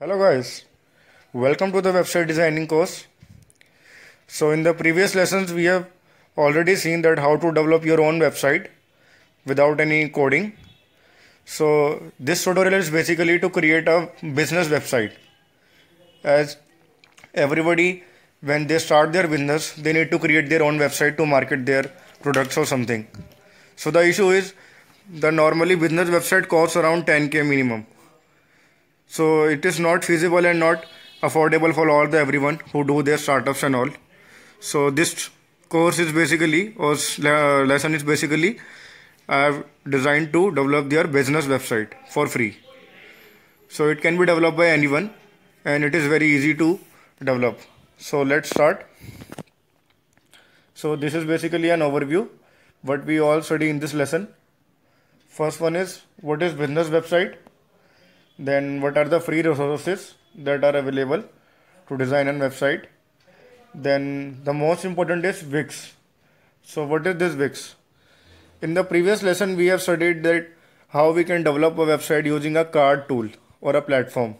Hello guys, welcome to the website designing course. So in the previous lessons we have already seen that how to develop your own website without any coding. So this tutorial is basically to create a business website, as everybody when they start their business they need to create their own website to market their products or something. So the issue is the normally business website costs around 10k minimum. So it is not feasible and not affordable for all the everyone who do their startups and all. So this course is basically lesson is basically I have designed to develop their business website for free. So it can be developed by anyone and it is very easy to develop. So let's start. So this is basically an overview what we all study in this lesson. First one is what is business website. Then what are the free resources that are available to design a website. Then the most important is Wix. So what is this Wix? In the previous lesson we have studied that how we can develop a website using a card tool or a platform.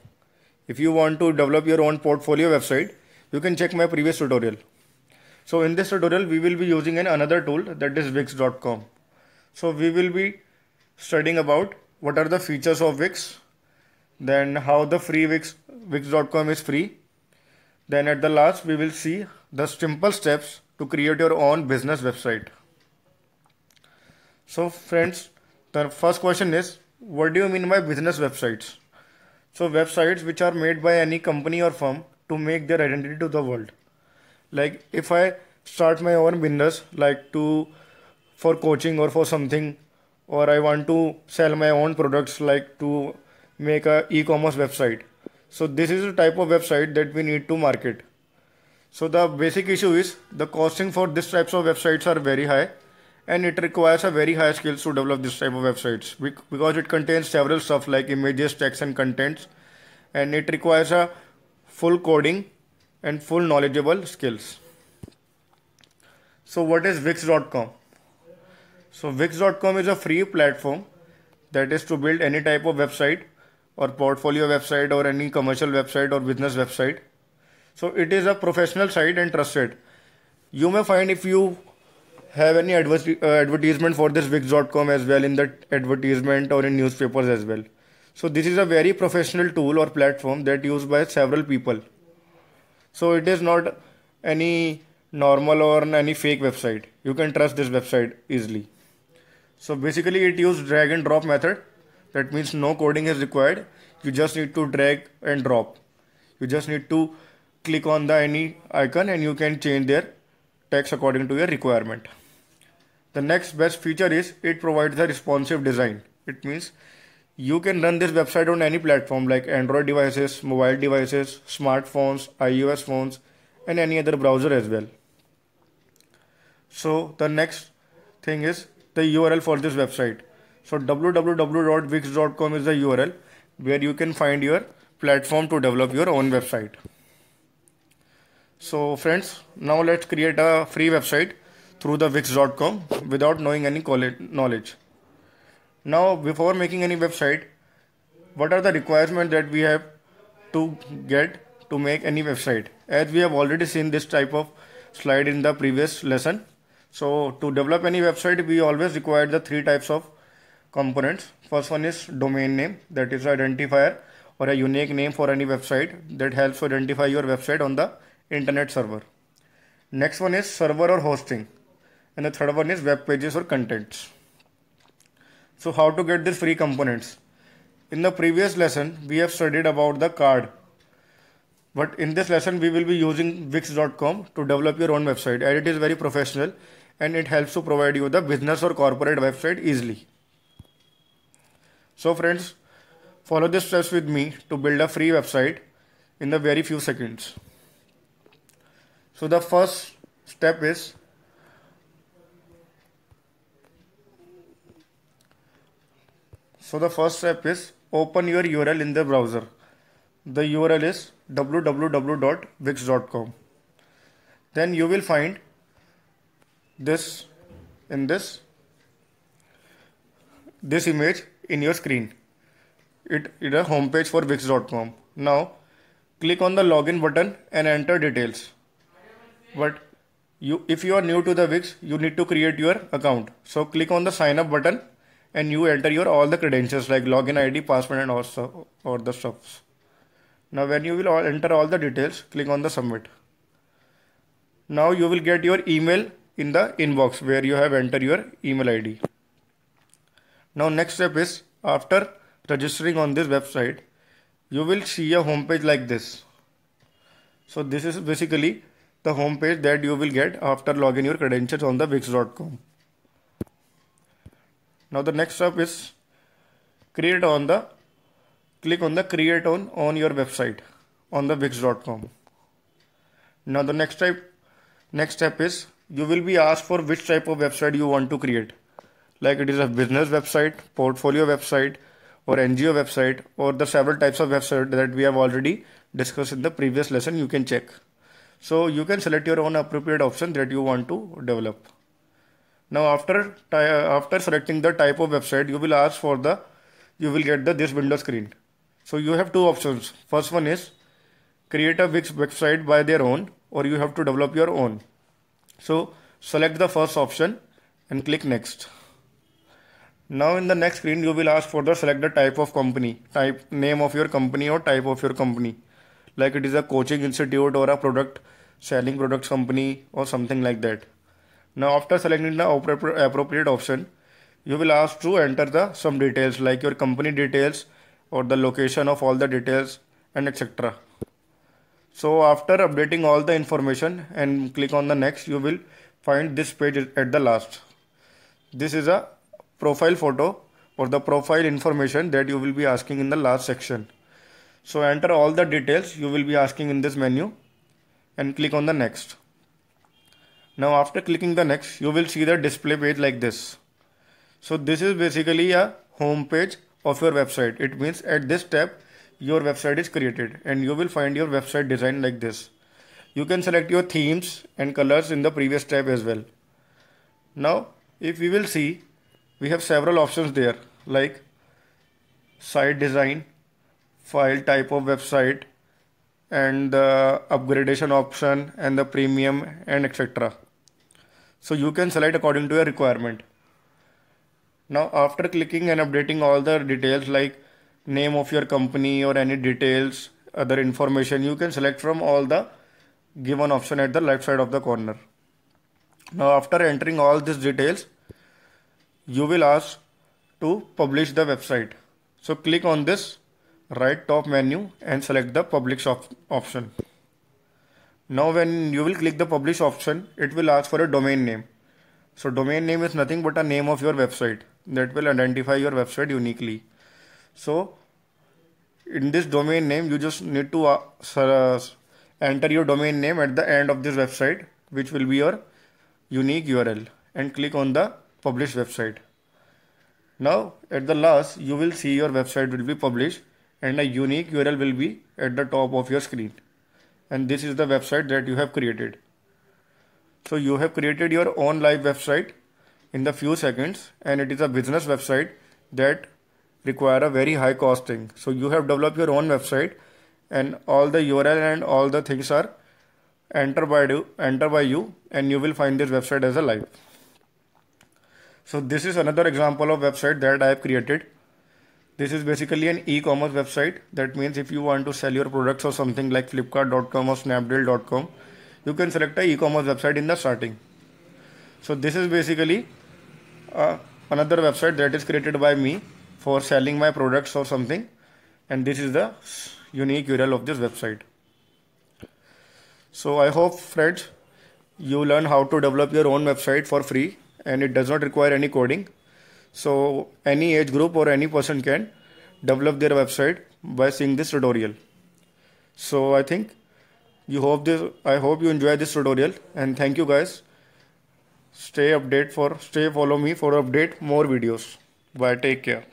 If you want to develop your own portfolio website, you can check my previous tutorial. So in this tutorial we will be using another tool, that is Wix.com. So we will be studying about what are the features of Wix, then how the free Wix.com is free. Then at the last we will see the simple steps to create your own business website. So friends, the first question is, what do you mean by business websites? So websites which are made by any company or firm to make their identity to the world. Like if I start my own business like for coaching or for something, or I want to sell my own products like to make a e-commerce website. So this is a type of website that we need to market. So the basic issue is the costing for this types of websites are very high, and it requires a very high skills to develop this type of websites because it contains several stuff like images, text and contents, and it requires a full coding and full knowledgeable skills. So what is Wix.com? So Wix.com is a free platform that is to build any type of website or portfolio website or any commercial website or business website. So it is a professional site and trusted. You may find if you have any advertisement for this Wix.com as well in the advertisement or in newspapers as well. So this is a very professional tool or platform that used by several people. So it is not any normal or any fake website. You can trust this website easily. So basically it uses drag and drop method. That means no coding is required. You just need to drag and drop. You just need to click on the any icon and you can change their text according to your requirement. The next best feature is it provides a responsive design. It means you can run this website on any platform like Android devices, mobile devices, smartphones, iOS phones, and any other browser as well. So the next thing is the URL for this website. So www.wix.com is the URL where you can find your platform to develop your own website. So friends, now let's create a free website through the Wix.com without knowing any knowledge. Now before making any website, what are the requirements that we have to get to make any website? As we have already seen this type of slide in the previous lesson. So to develop any website, we always require the three types of components. First one is domain name, that is identifier or a unique name for any website that helps to identify your website on the internet server. Next one is server or hosting, and the third one is web pages or contents. So how to get these free components? In the previous lesson we have studied about the card, but in this lesson we will be using Wix.com to develop your own website, and it is very professional and it helps to provide you the business or corporate website easily. So friends, follow the steps with me to build a free website in the very few seconds. So the first step is open your URL in the browser. The URL is www.wix.com. Then you will find this image in your screen. It is a homepage for Wix.com. Now click on the login button and enter details. But if you are new to the Wix, you need to create your account. So click on the sign up button and you enter your all the credentials like login ID, password and also or the stuffs. Now when you will enter all the details, click on the submit. Now you will get your email in the inbox where you have entered your email ID. Now next step is, after registering on this website, you will see a home page like this. So this is basically the home page that you will get after logging your credentials on the Wix.com. Now the next step is click on the create on your website on the Wix.com. Now the next step is you will be asked for which type of website you want to create. Like it is a business website, portfolio website, or NGO website, or the several types of website that we have already discussed in the previous lesson. You can check. So you can select your own appropriate option that you want to develop. Now after selecting the type of website, you will get this window screen. So you have two options. First one is create a Wix website by their own, or you have to develop your own. So select the first option and click next. Now in the next screen, you will ask for the select the type of company, name of your company or type of your company. Like it is a coaching institute or a selling products company or something like that. Now after selecting the appropriate option, you will ask to enter some details like your company details or the location of all the details and etc. So after updating all the information and click on the next, you will find this page at the last. This is a profile photo or the profile information that you will be asking in the last section. So enter all the details you will be asking in this menu and click on the next. Now after clicking the next, you will see the display page like this. So this is basically a home page of your website. It means at this step your website is created and you will find your website design like this. You can select your themes and colors in the previous tab as well. Now if we will see, we have several options there like site design, file type of website, and the upgradation option and the premium and etc. So you can select according to your requirement. Now after clicking and updating all the details like name of your company or any details, other information, you can select from all the given option at the left side of the corner. Now after entering all these details, you will ask to publish the website. So click on this right top menu and select the publish option. Now when you will click the publish option, it will ask for a domain name. So domain name is nothing but a name of your website that will identify your website uniquely. So in this domain name, you just need to enter your domain name at the end of this website, which will be your unique URL, and click on the publish website. Now at the last, you will see your website will be published and a unique URL will be at the top of your screen. And this is the website that you have created. So you have created your own live website in the few seconds, and it is a business website that require a very high costing. So you have developed your own website and all the URL and all the things are entered by you and you will find this website as a live. So this is another example of website that I have created. This is basically an e-commerce website. That means if you want to sell your products or something like flipkart.com or snapdeal.com, you can select a e-commerce website in the starting. So this is basically another website that is created by me for selling my products or something, and this is the unique URL of this website. So I hope friends you learn how to develop your own website for free, and it does not require any coding. So any age group or any person can develop their website by seeing this tutorial. So I hope you enjoy this tutorial, and thank you guys. Follow me for update more videos. Bye, take care.